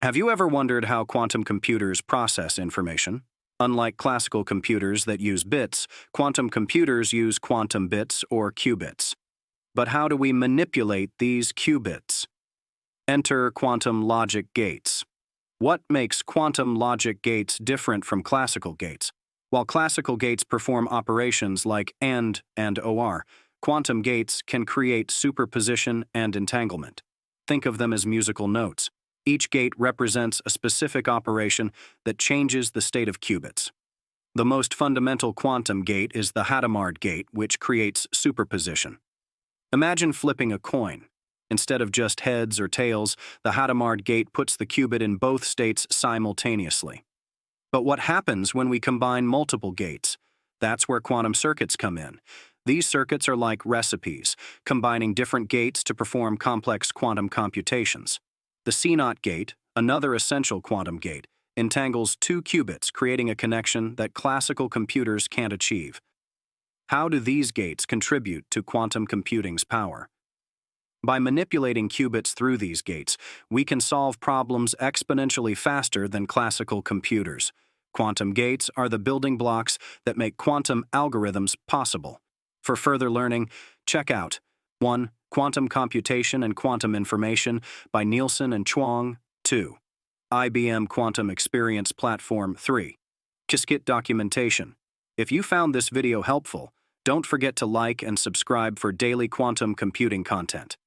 Have you ever wondered how quantum computers process information? Unlike classical computers that use bits, quantum computers use quantum bits or qubits. But how do we manipulate these qubits? Enter quantum logic gates. What makes quantum logic gates different from classical gates? While classical gates perform operations like AND and OR, quantum gates can create superposition and entanglement. Think of them as musical notes. Each gate represents a specific operation that changes the state of qubits. The most fundamental quantum gate is the Hadamard gate, which creates superposition. Imagine flipping a coin. Instead of just heads or tails, the Hadamard gate puts the qubit in both states simultaneously. But what happens when we combine multiple gates? That's where quantum circuits come in. These circuits are like recipes, combining different gates to perform complex quantum computations. The CNOT gate, another essential quantum gate, entangles two qubits, creating a connection that classical computers can't achieve. How do these gates contribute to quantum computing's power? By manipulating qubits through these gates, we can solve problems exponentially faster than classical computers. Quantum gates are the building blocks that make quantum algorithms possible. For further learning, check out 1. Quantum Computation and Quantum Information by Nielsen and Chuang. 2. IBM Quantum Experience Platform. 3. Qiskit Documentation. If you found this video helpful, don't forget to like and subscribe for daily quantum computing content.